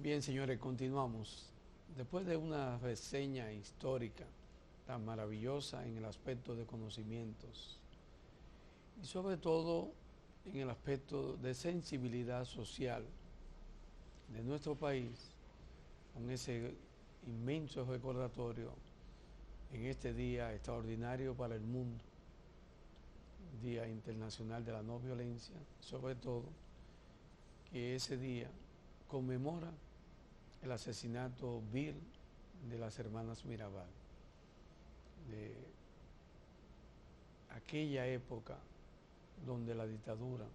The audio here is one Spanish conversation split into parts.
Bien, señores, continuamos. Después de una reseña histórica tan maravillosa en el aspecto de conocimientos y sobre todo en el aspecto de sensibilidad social de nuestro país, con ese inmenso recordatorio en este día extraordinario para el mundo, Día Internacional de la No Violencia, sobre todo que ese día conmemora el asesinato vil de las hermanas Mirabal, de aquella época donde la dictadura,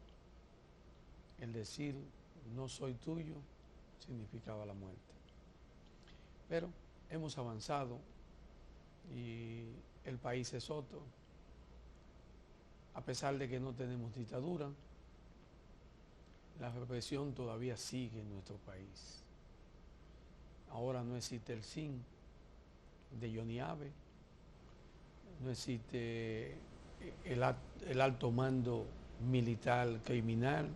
el decir no soy tuyo, significaba la muerte. Pero hemos avanzado y el país es otro. A pesar de que no tenemos dictadura, la represión todavía sigue en nuestro país. Ahora no existe el SIN de Johnny Abe, no existe el alto mando militar criminal,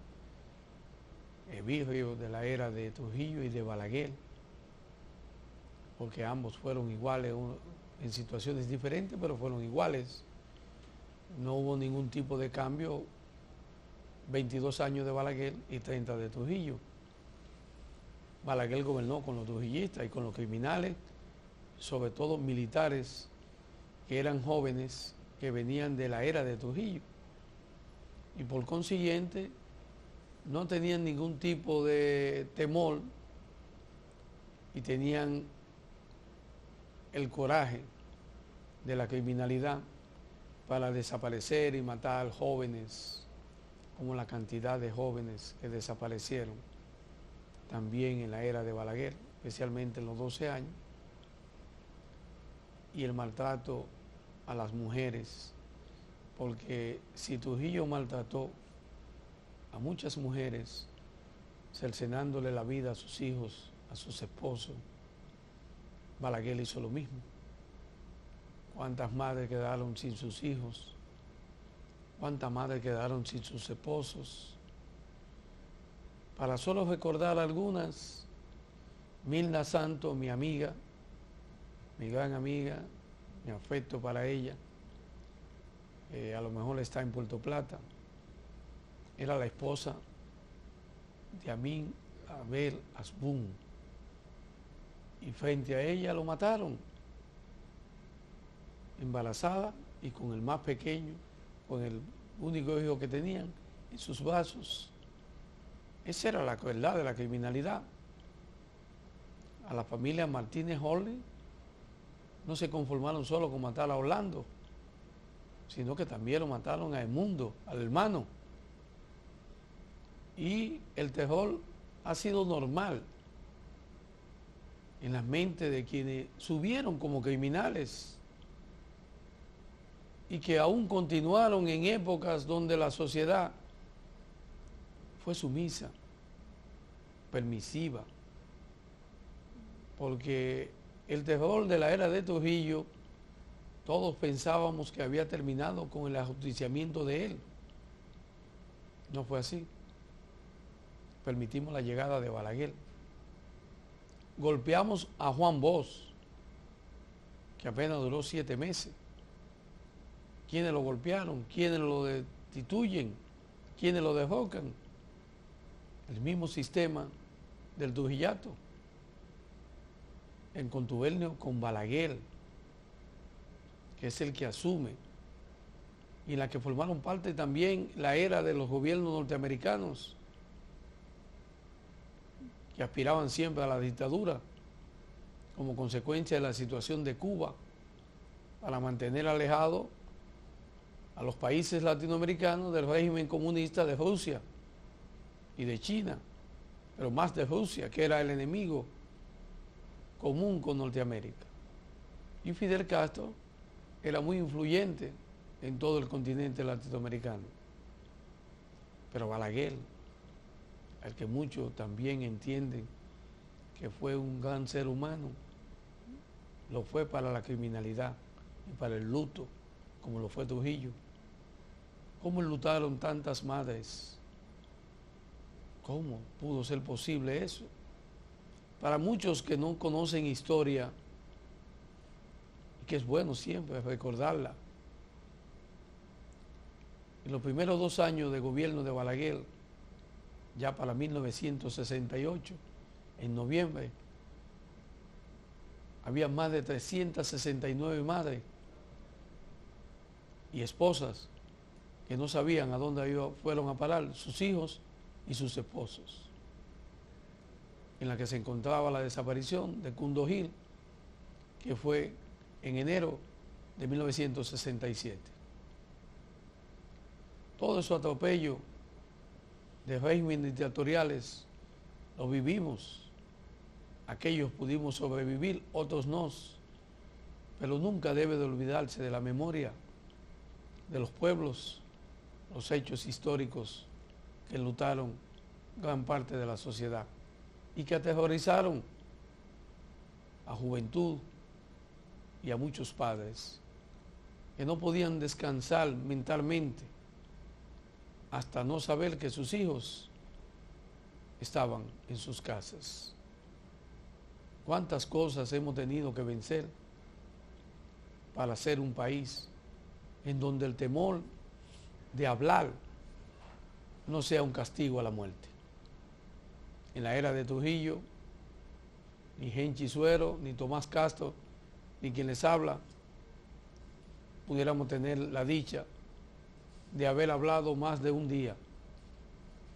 birrio de la era de Trujillo y de Balaguer, porque ambos fueron iguales en situaciones diferentes, pero fueron iguales. No hubo ningún tipo de cambio, 22 años de Balaguer y 30 de Trujillo. Balaguer gobernó con los trujillistas y con los criminales, sobre todo militares que eran jóvenes, que venían de la era de Trujillo. Y por consiguiente, no tenían ningún tipo de temor y tenían el coraje de la criminalidad para desaparecer y matar jóvenes, como la cantidad de jóvenes que desaparecieron también en la era de Balaguer, especialmente en los 12 años, y el maltrato a las mujeres, porque si Trujillo maltrató a muchas mujeres, cercenándole la vida a sus hijos, a sus esposos, Balaguer hizo lo mismo. ¿Cuántas madres quedaron sin sus hijos? ¿Cuántas madres quedaron sin sus esposos? Para solo recordar algunas, Milna Santos, mi amiga, mi gran amiga, mi afecto para ella, a lo mejor está en Puerto Plata, era la esposa de Amin Abel Asbun, y frente a ella lo mataron, embarazada y con el más pequeño, con el único hijo que tenían en sus brazos. Esa era la crueldad de la criminalidad. A la familia Martínez Horley no se conformaron solo con matar a Orlando, sino que también lo mataron a Edmundo, al hermano. Y el terror ha sido normal en las mentes de quienes subieron como criminales y que aún continuaron en épocas donde la sociedad fue sumisa, permisiva, porque el terror de la era de Trujillo, todos pensábamos que había terminado con el ajusticiamiento de él. No fue así. Permitimos la llegada de Balaguer. Golpeamos a Juan Bosch, que apenas duró 7 meses. ¿Quiénes lo golpearon? ¿Quiénes lo destituyen? ¿Quiénes lo derrocan? El mismo sistema del Trujillato, en contubernio con Balaguer, que es el que asume, y en la que formaron parte también la era de los gobiernos norteamericanos, que aspiraban siempre a la dictadura, como consecuencia de la situación de Cuba, para mantener alejado a los países latinoamericanos del régimen comunista de Rusia y de China, pero más de Rusia, que era el enemigo común con Norteamérica. Y Fidel Castro era muy influyente en todo el continente latinoamericano. Pero Balaguer, al que muchos también entienden que fue un gran ser humano, lo fue para la criminalidad y para el luto, como lo fue Trujillo. ¿Cómo enlutaron tantas madres? ¿Cómo pudo ser posible eso? para muchos que no conocen historia, y que es bueno siempre recordarla, en los primeros 2 años de gobierno de Balaguer, ya para 1968, en noviembre, había más de 369 madres y esposas que no sabían a dónde fueron a parar sus hijos y sus esposos, en la que se encontraba la desaparición de Cundo Gil, que fue en enero de 1967. Todo ese atropello de regímenes dictatoriales lo vivimos. Aquellos pudimos sobrevivir, otros no, pero nunca debe de olvidarse de la memoria de los pueblos, los hechos históricos que enlutaron gran parte de la sociedad y que aterrorizaron a juventud y a muchos padres que no podían descansar mentalmente hasta no saber que sus hijos estaban en sus casas. ¿Cuántas cosas hemos tenido que vencer para ser un país en donde el temor de hablar no sea un castigo a la muerte? En la era de Trujillo, ni Genchi Suero, ni Tomás Castro, ni quien les habla, pudiéramos tener la dicha de haber hablado más de un día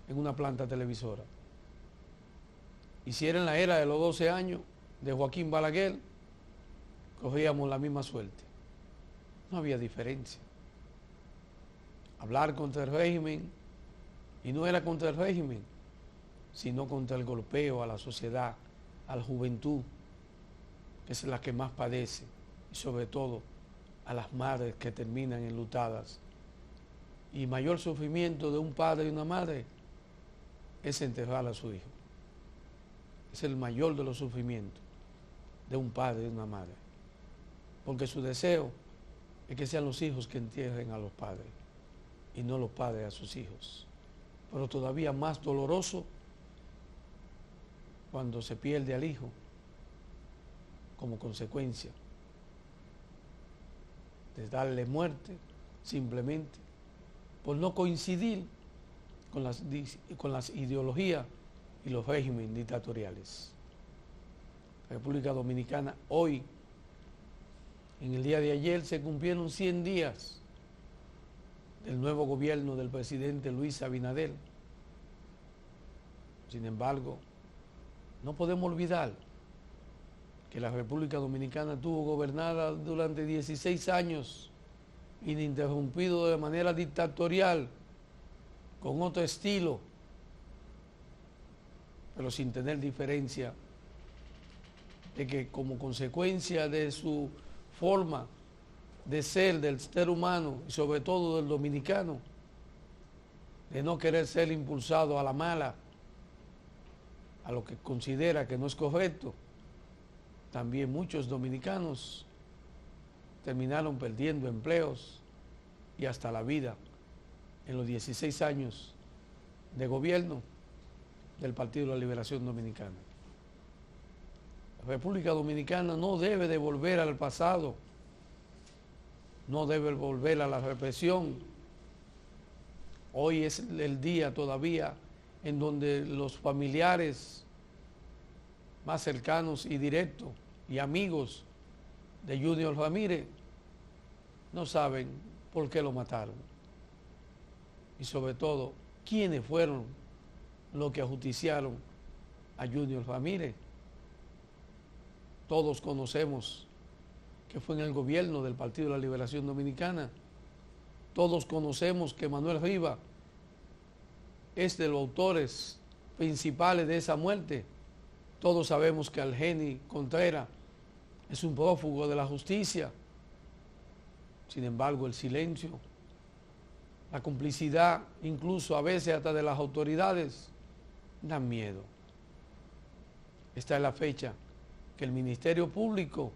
en una planta televisora. Y si era en la era de los 12 años de Joaquín Balaguer, cogíamos la misma suerte. No había diferencia. Hablar contra el régimen, y no era contra el régimen, sino contra el golpeo a la sociedad, a la juventud, que es la que más padece, y sobre todo a las madres que terminan enlutadas. Y mayor sufrimiento de un padre y una madre es enterrar a su hijo. Es el mayor de los sufrimientos de un padre y una madre. Porque su deseo es que sean los hijos que entierren a los padres y no los padres a sus hijos. Pero todavía más doloroso cuando se pierde al hijo como consecuencia de darle muerte simplemente por no coincidir con las ideologías y los regímenes dictatoriales. La República Dominicana hoy, en el día de ayer, se cumplieron 100 días del nuevo gobierno del presidente Luis Abinader. Sin embargo, no podemos olvidar que la República Dominicana estuvo gobernada durante 16 años, ininterrumpido de manera dictatorial, con otro estilo, pero sin tener diferencia de que como consecuencia de su forma de ser del ser humano y sobre todo del dominicano, de no querer ser impulsado a la mala, a lo que considera que no es correcto, también muchos dominicanos terminaron perdiendo empleos y hasta la vida en los 16 años de gobierno del Partido de la Liberación Dominicana. La República Dominicana no debe de volver al pasado, no debe volver a la represión. Hoy es el día todavía en donde los familiares más cercanos y directos y amigos de Junior Ramírez no saben por qué lo mataron. Y sobre todo, quiénes fueron los que ajusticiaron a Junior Ramírez. Todos conocemos que fue en el gobierno del Partido de la Liberación Dominicana. Todos conocemos que Manuel Rivas es de los autores principales de esa muerte. Todos sabemos que Algeni Contreras es un prófugo de la justicia. Sin embargo, el silencio, la complicidad, incluso a veces hasta de las autoridades, dan miedo. Esta es la fecha que el Ministerio Público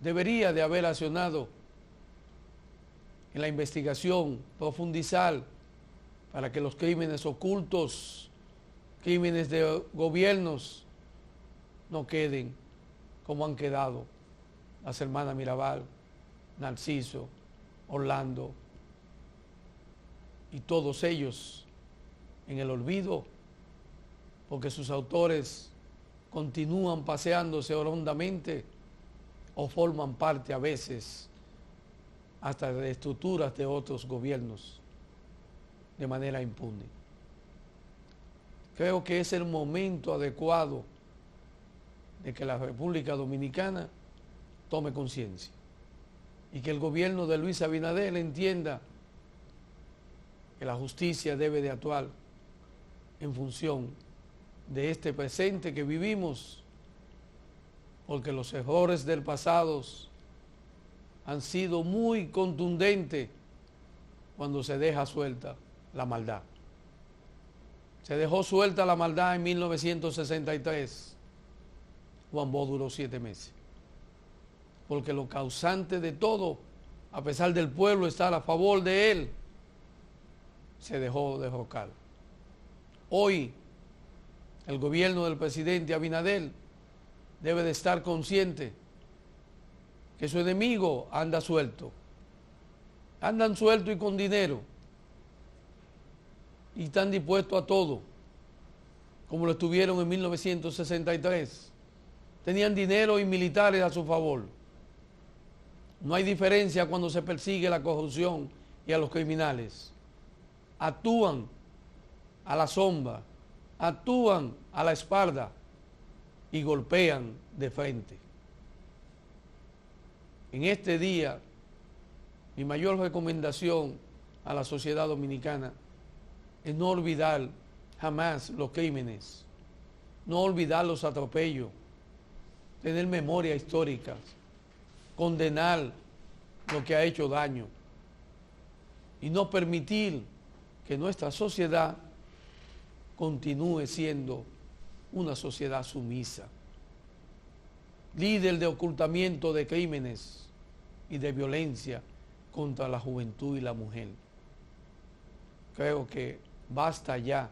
debería de haber accionado en la investigación, profundizar para que los crímenes ocultos, crímenes de gobiernos no queden como han quedado las hermanas Mirabal, Narciso, Orlando y todos ellos en el olvido, porque sus autores continúan paseándose hondamente o forman parte a veces hasta de estructuras de otros gobiernos de manera impune. Creo que es el momento adecuado de que la República Dominicana tome conciencia y que el gobierno de Luis Abinader entienda que la justicia debe de actuar en función de este presente que vivimos, porque los errores del pasado han sido muy contundentes cuando se deja suelta la maldad. Se dejó suelta la maldad en 1963. Juan Bosch duró 7 meses. Porque lo causante de todo, a pesar del pueblo estar a favor de él, se dejó derrocar. Hoy, el gobierno del presidente Abinader debe de estar consciente que su enemigo anda suelto. Andan suelto y con dinero. Y están dispuestos a todo, como lo estuvieron en 1963. Tenían dinero y militares a su favor. No hay diferencia cuando se persigue la corrupción y a los criminales. Actúan a la sombra, actúan a la espalda y golpean de frente. En este día, mi mayor recomendación a la sociedad dominicana es no olvidar jamás los crímenes, no olvidar los atropellos, tener memoria histórica, condenar lo que ha hecho daño y no permitir que nuestra sociedad continúe siendo una sociedad sumisa, líder de ocultamiento de crímenes y de violencia contra la juventud y la mujer. Creo que basta ya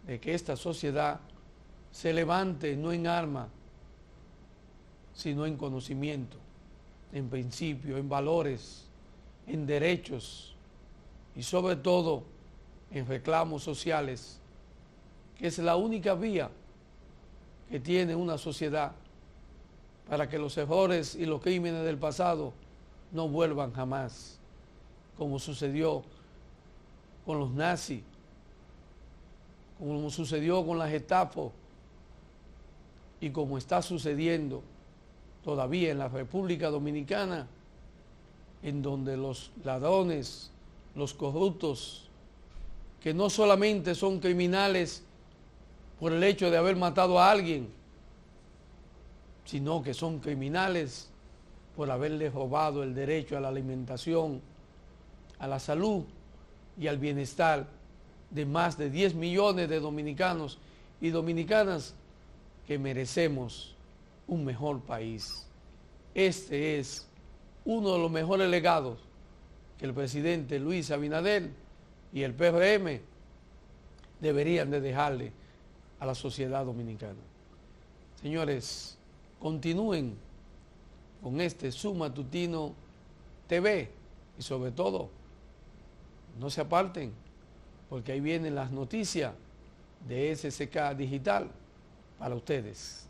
de que esta sociedad se levante no en armas, sino en conocimiento, en principios, en valores, en derechos y sobre todo en reclamos sociales, que es la única vía que tiene una sociedad para que los errores y los crímenes del pasado no vuelvan jamás, como sucedió con los nazis, como sucedió con la Gestapo y como está sucediendo todavía en la República Dominicana, en donde los ladrones, los corruptos, que no solamente son criminales por el hecho de haber matado a alguien, sino que son criminales por haberle robado el derecho a la alimentación, a la salud y al bienestar de más de 10 millones de dominicanos y dominicanas que merecemos un mejor país. Este es uno de los mejores legados que el presidente Luis Abinader y el PRM deberían de dejarle a la sociedad dominicana. Señores, continúen con este Su Matutino TV y sobre todo, no se aparten, porque ahí vienen las noticias de SCK Digital para ustedes.